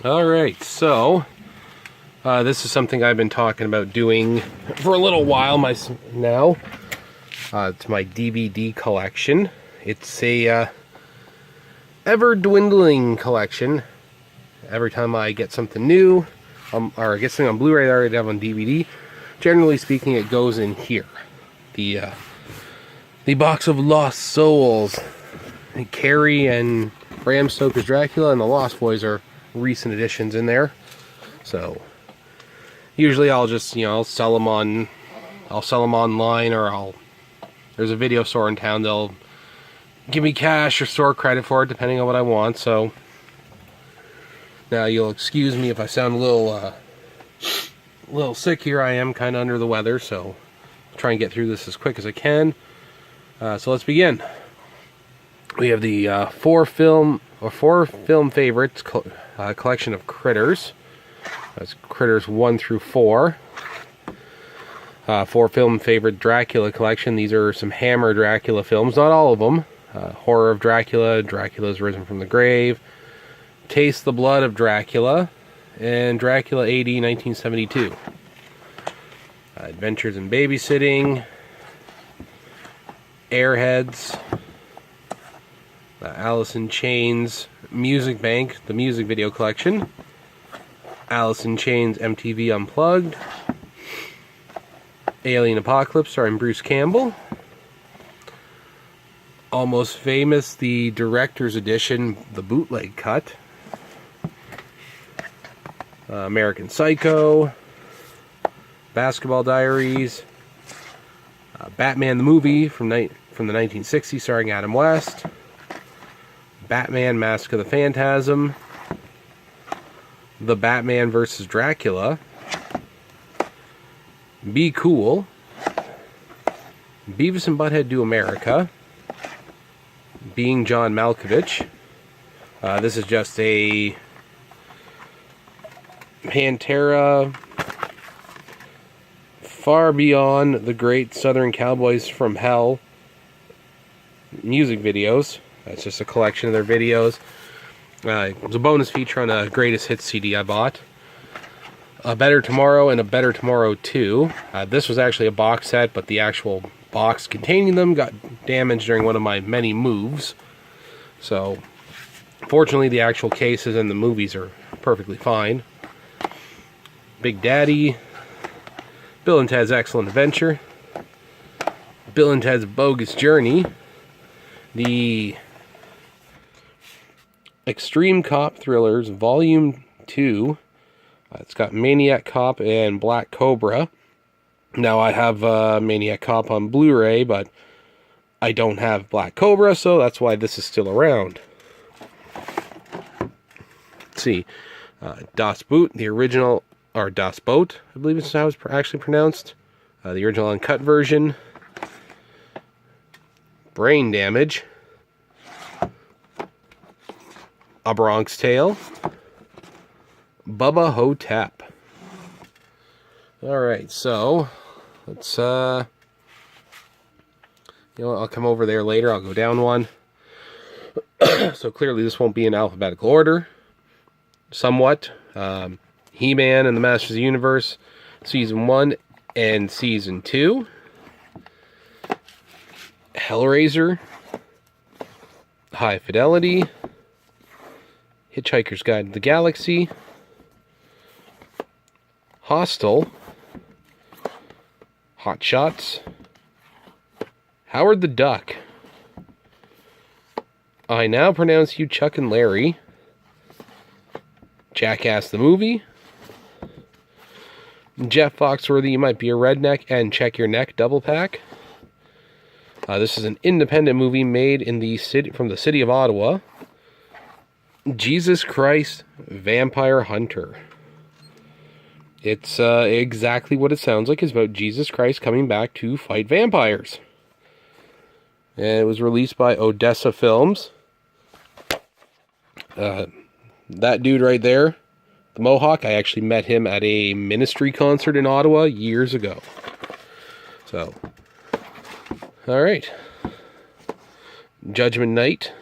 Alright, so this is something I've been talking about doing for a little while now. It's my DVD collection. It's a ever dwindling collection. Every time I get something new, or get something on Blu-ray that I already have on DVD, generally speaking, it goes in here. The box of Lost Souls. And Carrie and Bram Stoker's Dracula and the Lost Boys are recent additions in there. So usually I'll just, I'll sell them online, or there's a video store in town, they'll give me cash or store credit for it depending on what I want. So now you'll excuse me if I sound a little sick here. I am kind of under the weather, so I'll try and get through this as quick as I can. So let's begin. We have the four film favorites collection of Critters. That's Critters 1 through 4. 4 film favorite Dracula collection. These are some Hammer Dracula films, not all of them. Horror of Dracula, Dracula's Risen from the Grave, Taste the Blood of Dracula, and Dracula AD 1972. Adventures in Babysitting, Airheads, Alice in Chains Music Bank, the music video collection, Alice in Chains MTV Unplugged, Alien Apocalypse starring Bruce Campbell, Almost Famous, the director's edition, the bootleg cut, American Psycho, Basketball Diaries, Batman the movie from the 1960s starring Adam West, Batman Mask of the Phantasm, The Batman vs. Dracula, Be Cool, Beavis and Butthead Do America, Being John Malkovich. This is just a Pantera Far Beyond the Great Southern Cowboys from Hell music videos. That's just a collection of their videos. It was a bonus feature on a Greatest Hits CD I bought. A Better Tomorrow and A Better Tomorrow 2. This was actually a box set, but the actual box containing them got damaged during one of my many moves. So, fortunately, the actual cases and the movies are perfectly fine. Big Daddy, Bill and Ted's Excellent Adventure, Bill and Ted's Bogus Journey, the Extreme Cop Thrillers Volume 2. It's got Maniac Cop and Black Cobra. Now I have Maniac Cop on Blu-ray, but I don't have Black Cobra, so that's why this is still around. Let's see. Das Boot, the original, or Das Boat, I believe is how it's actually pronounced. The original uncut version. Brain Damage. A Bronx Tale. Bubba Hotep. Alright, so let's I'll come over there later. I'll go down one. So clearly this won't be in alphabetical order. Somewhat. He-Man and the Masters of the Universe, Season 1 and Season 2. Hellraiser. High Fidelity. Hitchhiker's Guide to the Galaxy. Hostel. Hot Shots. Howard the Duck. I Now Pronounce You Chuck and Larry. Jackass the Movie. Jeff Foxworthy, You Might Be a Redneck, and Check Your Neck double pack. This is an independent movie made from the city of Ottawa. Jesus Christ Vampire Hunter. It's exactly what it sounds like. It's about Jesus Christ coming back to fight vampires. And it was released by Odessa Films. That dude right there, the Mohawk, I actually met him at a Ministry concert in Ottawa years ago. So, alright. Judgment Night.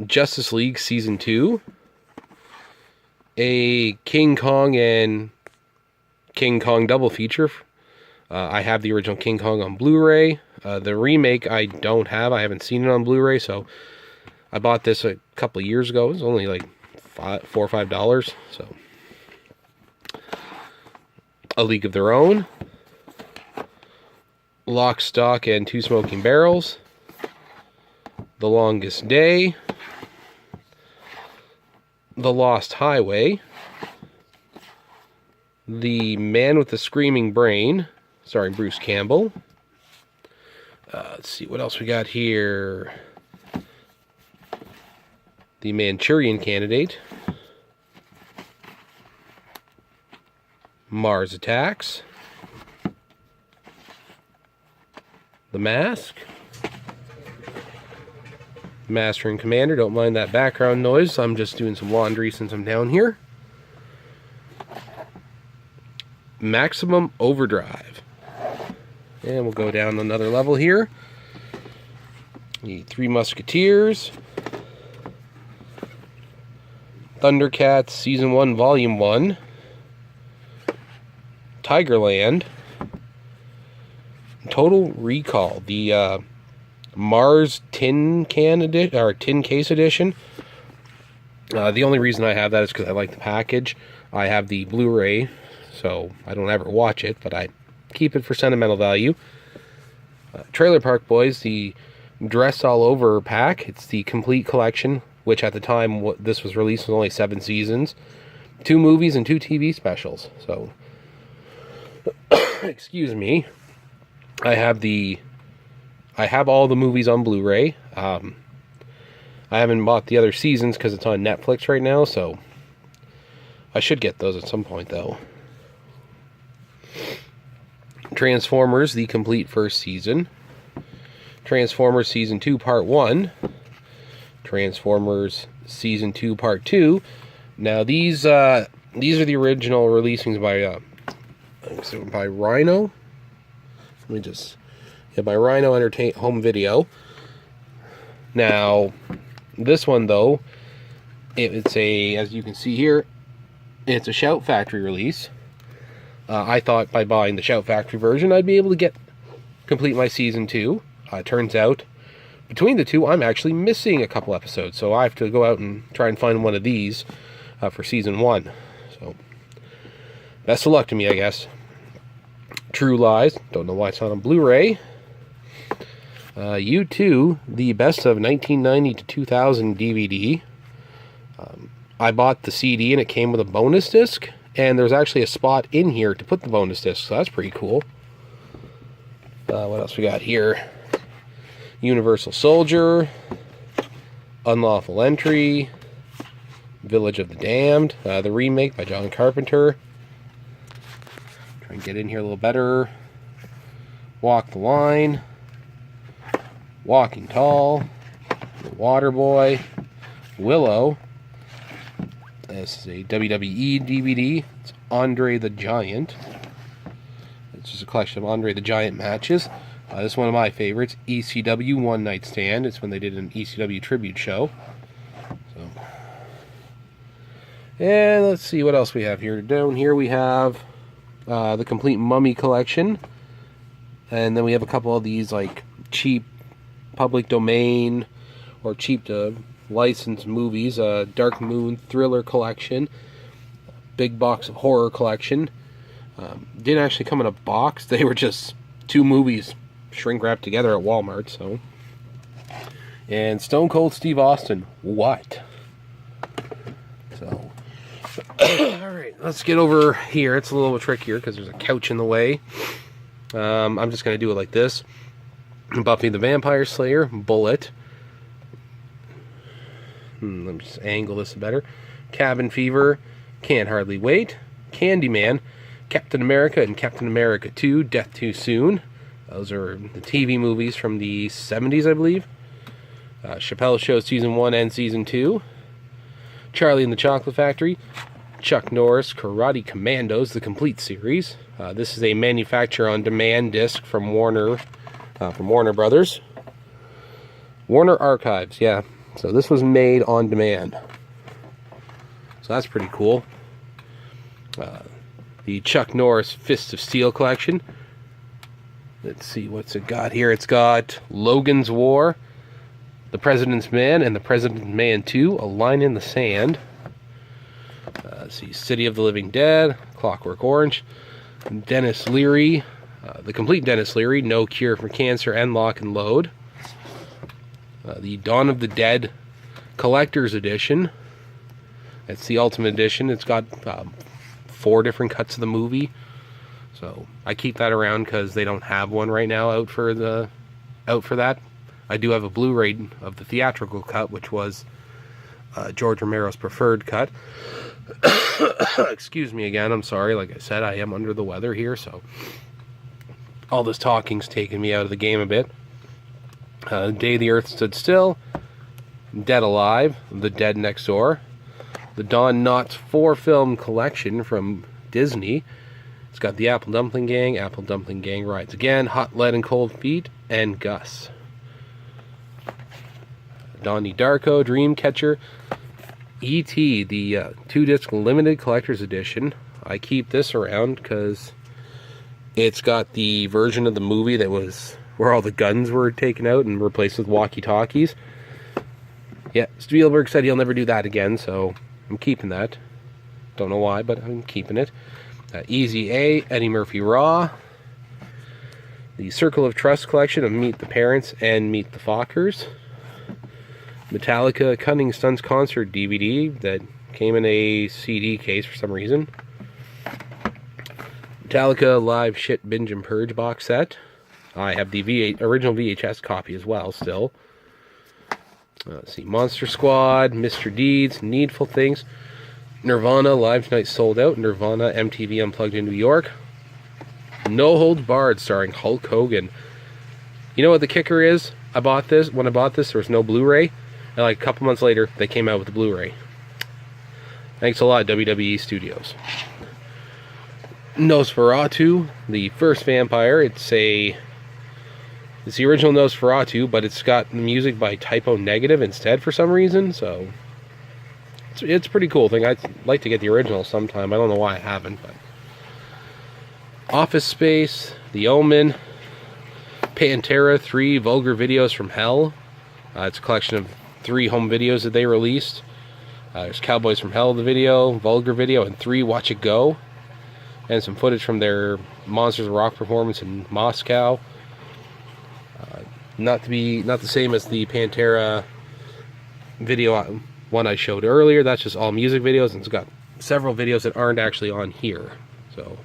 Justice League Season 2. a King Kong and King Kong double feature. I have the original King Kong on Blu-ray. The remake I don't have. I haven't seen it on Blu-ray, so I bought this a couple of years ago. It was only like $4 or $5. So, A League of Their Own, Lock, Stock, and Two Smoking Barrels, The Longest Day, The Lost Highway, The Man with the Screaming Brain, starring Bruce Campbell. Let's see what else we got here. The Manchurian Candidate, Mars Attacks, The Mask, Master and Commander. Don't mind that background noise. I'm just doing some laundry since I'm down here. Maximum Overdrive. And we'll go down another level here. The Three Musketeers, Thundercats Season 1, Volume 1, Tigerland, Total Recall, the Mars Tin Can Edition, or Tin Case Edition. The only reason I have that is because I like the package. I have the Blu-ray, so I don't ever watch it, but I keep it for sentimental value. Trailer Park Boys, the Dress All Over pack. It's the complete collection, which at the time this was released was only 7 seasons, 2 movies and 2 TV specials. So, excuse me. I have all the movies on Blu-ray. I haven't bought the other seasons because it's on Netflix right now, so I should get those at some point though. Transformers, the complete first season. Transformers Season 2 Part 1. Transformers Season 2 Part 2. Now these are the original releasings by Rhino. By Rhino Entertainment Home Video. Now this one though, it's as you can see here, it's a Shout Factory release. I thought by buying the Shout Factory version I'd be able to complete my Season 2. Turns out, between the two, I'm actually missing a couple episodes, so I have to go out and try and find one of these for Season 1. So, best of luck to me, I guess. True Lies, don't know why it's not on Blu-ray. U2, the Best of 1990 to 2000 DVD. I bought the CD and it came with a bonus disc, and there's actually a spot in here to put the bonus disc, so that's pretty cool. What else we got here? Universal Soldier, Unlawful Entry, Village of the Damned, the remake by John Carpenter. Try and get in here a little better. Walk the Line, Walking Tall, The Waterboy, Willow. This is a WWE DVD. It's Andre the Giant. It's just a collection of Andre the Giant matches. This is one of my favorites, ECW One Night Stand. It's when they did an ECW tribute show. So, and let's see what else we have here. Down here we have the complete Mummy collection. And then we have a couple of these like cheap public domain or cheap to license movies. Dark Moon Thriller collection. Big Box of Horror collection. Didn't actually come in a box. They were just 2 movies shrink wrapped together at Walmart. So, and Stone Cold Steve Austin, what? So, alright, let's get over here. It's a little trickier because there's a couch in the way. I'm just going to do it like this. Buffy the Vampire Slayer, Bullet. Let me just angle this better. Cabin Fever, Can't Hardly Wait. Candyman, Captain America and Captain America 2, Death Too Soon. Those are the TV movies from the 70s, I believe. Chappelle Show Season 1 and Season 2. Charlie and the Chocolate Factory. Chuck Norris, Karate Commandos, the complete series. This is a manufacture-on-demand disc from Warner Brothers. Warner Archives, yeah. So this was made on demand. So that's pretty cool. The Chuck Norris Fists of Steel collection. Let's see what's it got here. It's got Logan's War, The President's Man, and The President's Man 2, A Line in the Sand. Let's see, City of the Living Dead, Clockwork Orange, Dennis Leary, the complete Dennis Leary, No Cure for Cancer, and Lock and Load. The Dawn of the Dead Collector's Edition. It's the Ultimate Edition. It's got 4 different cuts of the movie. So I keep that around because they don't have one right now out for that. I do have a Blu-ray of the theatrical cut, which was George Romero's preferred cut. Excuse me again, I'm sorry. Like I said, I am under the weather here, so all this talking's taken me out of the game a bit. Day the Earth Stood Still, Dead Alive, The Dead Next Door, the Don Knotts 4-film collection from Disney. It's got The Apple Dumpling Gang Rides Again, Hot Lead and Cold Feet, and Gus. Donnie Darko, Dreamcatcher, E.T., the 2-disc limited collector's edition. I keep this around because it's got the version of the movie that was where all the guns were taken out and replaced with walkie-talkies. Yeah, Spielberg said he'll never do that again, so I'm keeping that. Don't know why, but I'm keeping it. Easy A, Eddie Murphy Raw. The Circle of Trust collection of Meet the Parents and Meet the Fockers. Metallica Cunning Stunts Concert DVD that came in a CD case for some reason. Metallica Live Shit Binge and Purge box set. I have the original VHS copy as well still. Let's see, Monster Squad, Mr. Deeds, Needful Things, Nirvana Live Tonight Sold Out, Nirvana MTV Unplugged in New York. No Holds Barred starring Hulk Hogan. You know what the kicker is? When I bought this, there was no Blu-ray. And like a couple months later, they came out with the Blu-ray. Thanks a lot, WWE Studios. Nosferatu, the first vampire. It's the original Nosferatu, but it's got the music by Typo Negative instead for some reason. So it's a pretty cool thing. I'd like to get the original sometime. I don't know why I haven't. But Office Space, The Omen, Pantera 3 Vulgar Videos from Hell. It's a collection of 3 home videos that they released. There's Cowboys from Hell, the video, Vulgar Video, and 3 Watch It Go. And some footage from their Monsters of Rock performance in Moscow. Not the same as the Pantera video one I showed earlier. That's just all music videos, and it's got several videos that aren't actually on here. So,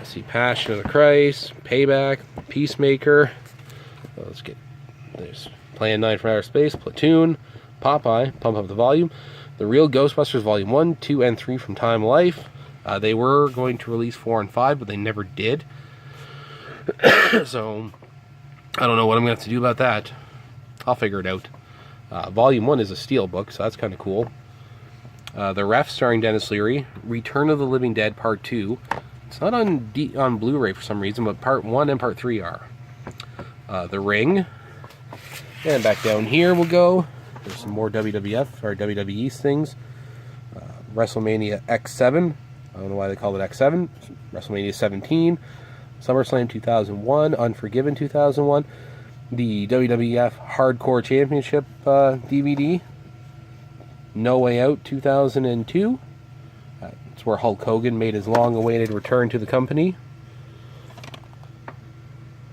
see Passion of the Christ, Payback, Peacemaker. There's Plan 9 from Outer Space, Platoon, Popeye, Pump Up the Volume, The Real Ghostbusters Volume 1, 2, and 3 from Time Life. They were going to release 4 and 5, but they never did. So, I don't know what I'm going to have to do about that. I'll figure it out. Volume 1 is a steel book, so that's kind of cool. The Ref, starring Dennis Leary. Return of the Living Dead, Part 2. It's not on Blu-ray for some reason, but Part 1 and Part 3 are. The Ring. And back down here we'll go. There's some more WWF, or WWE things. WrestleMania X7. I don't know why they call it X7. WrestleMania 17. SummerSlam 2001. Unforgiven 2001. The WWF Hardcore Championship DVD. No Way Out 2002. It's where Hulk Hogan made his long-awaited return to the company.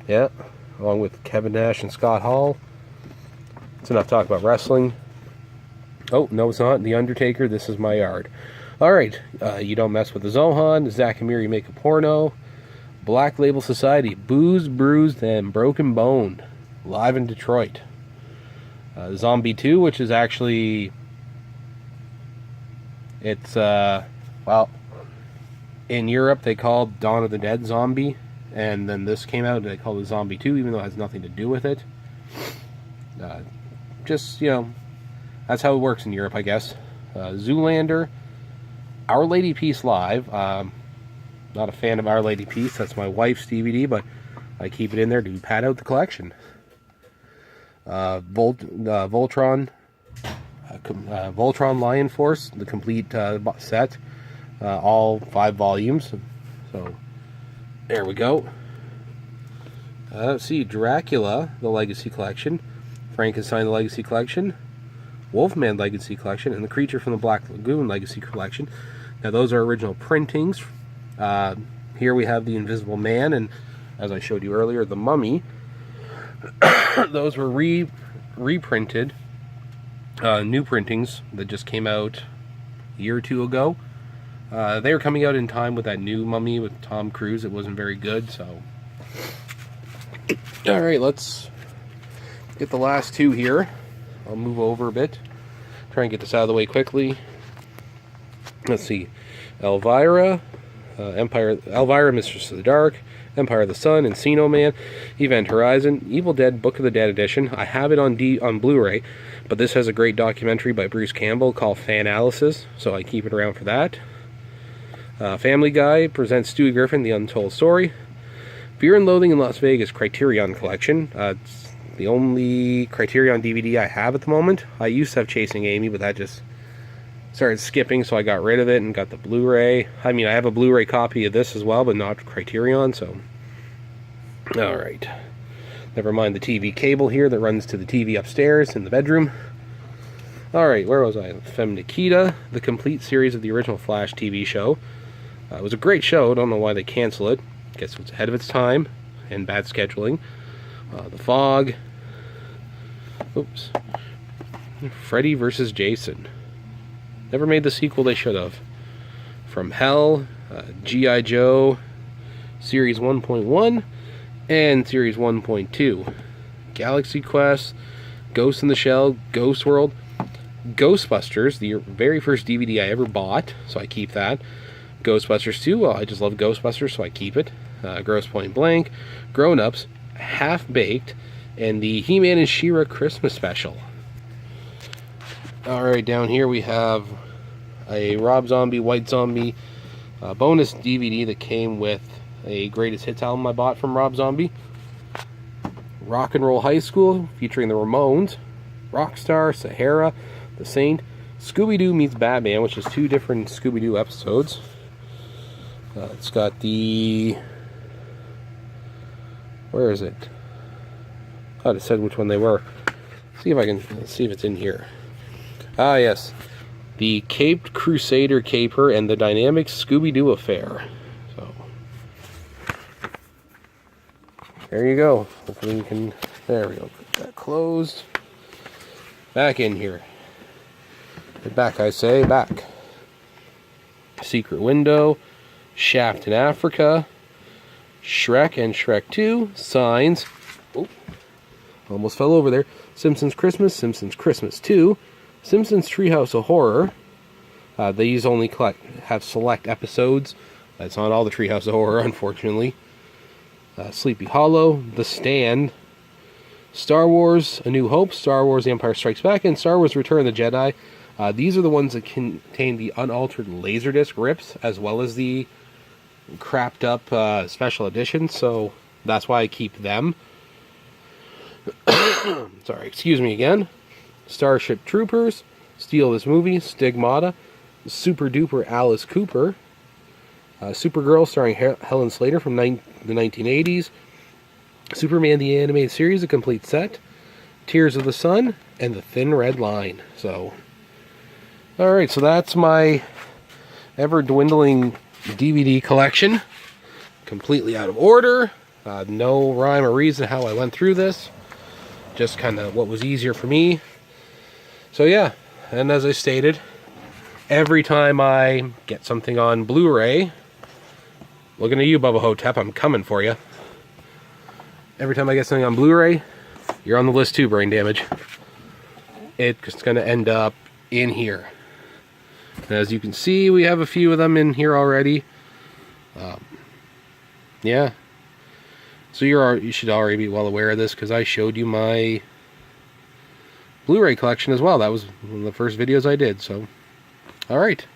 Yeah, along with Kevin Nash and Scott Hall. It's enough talk about wrestling. Oh, no it's not. The Undertaker, This Is My Yard. Alright, You Don't Mess with the Zohan, Zack and Miri Make a Porno, Black Label Society, Boozed, Bruised, and Broken Bone, live in Detroit. Zombie 2, which is actually... It's, well, in Europe they called Dawn of the Dead Zombie, and then this came out and they called it Zombie 2, even though it has nothing to do with it. Just, you know, that's how it works in Europe, I guess. Zoolander, Our Lady Peace Live. Not a fan of Our Lady Peace. That's my wife's DVD, but I keep it in there to pad out the collection. Voltron Lion Force, the complete set. all 5 volumes. So there we go. Let's see, Dracula, the Legacy Collection, Frankenstein, the Legacy Collection, Wolfman Legacy Collection, and The Creature from the Black Lagoon Legacy Collection. Now those are original printings. Here we have The Invisible Man, and as I showed you earlier, The Mummy. Those were reprinted, new printings that just came out a year or 2 ago. They were coming out in time with that new Mummy with Tom Cruise. It wasn't very good, so... Alright, let's get the last 2 here. I'll move over a bit. Try and get this out of the way quickly. Let's see. Elvira, Elvira, Mistress of the Dark, Empire of the Sun, Encino Man, Event Horizon, Evil Dead Book of the Dead Edition. I have it on Blu-ray, but this has a great documentary by Bruce Campbell called Fanalysis, so I keep it around for that. Family Guy presents Stewie Griffin, The Untold Story. Fear and Loathing in Las Vegas Criterion Collection. It's the only Criterion DVD I have at the moment. I used to have Chasing Amy, but that just started skipping, so I got rid of it and got the Blu-ray. I mean, I have a Blu-ray copy of this as well, but not Criterion, so... Alright. Never mind the TV cable here that runs to the TV upstairs in the bedroom. Alright, where was I? Femme Nikita, the complete series of the original Flash TV show. It was a great show. Don't know why they cancel it. Guess it was ahead of its time and bad scheduling. The Fog. Oops. Freddy vs. Jason. Never made the sequel they should have. From Hell, G.I. Joe, Series 1.1, and Series 1.2. Galaxy Quest, Ghost in the Shell, Ghost World, Ghostbusters, the very first DVD I ever bought, so I keep that. Ghostbusters 2, well, I just love Ghostbusters, so I keep it. Grosse Point Blank, Grown Ups, Half Baked, and the He-Man and She-Ra Christmas Special. Alright, down here we have a Rob Zombie, White Zombie bonus DVD that came with a Greatest Hits album I bought from Rob Zombie. Rock and Roll High School, featuring the Ramones, Rockstar, Sahara, The Saint, Scooby-Doo Meets Batman, which is 2 different Scooby-Doo episodes. It's got the... Where is it? I thought it said which one they were. See if I can... Let's see if it's in here. Ah, yes. The Caped Crusader Caper and the Dynamic Scooby-Doo Affair. So... There you go. Hopefully we can... There we go. Get that closed. Back in here. Get back, I say. Back. Secret Window. Shaft in Africa. Shrek and Shrek 2. Signs. Oh, almost fell over there. Simpsons Christmas. Simpsons Christmas 2. Simpsons Treehouse of Horror. These only have select episodes. That's not all the Treehouse of Horror, unfortunately. Sleepy Hollow. The Stand. Star Wars A New Hope. Star Wars The Empire Strikes Back. And Star Wars Return of the Jedi. These are the ones that contain the unaltered Laserdisc rips, as well as the crapped up special editions, so that's why I keep them. Sorry, excuse me again. Starship Troopers, Steal This Movie, Stigmata, Super Duper Alice Cooper, Supergirl starring Helen Slater from the 1980s, Superman the Animated Series, a complete set, Tears of the Sun, and The Thin Red Line. So, alright, so that's my ever-dwindling DVD collection. Completely out of order. No rhyme or reason how I went through this. Just kind of what was easier for me. So yeah, and as I stated, every time I get something on Blu-ray, looking at you, Bubba Hotep, I'm coming for you. Every time I get something on Blu-ray, you're on the list too, Brain Damage. It's going to end up in here. And as you can see, we have a few of them in here already. Yeah. So you should already be well aware of this, because I showed you my Blu-ray collection as well. That was one of the first videos I did, so... Alright.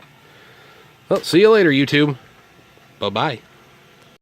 Well, see you later, YouTube. Bye-bye.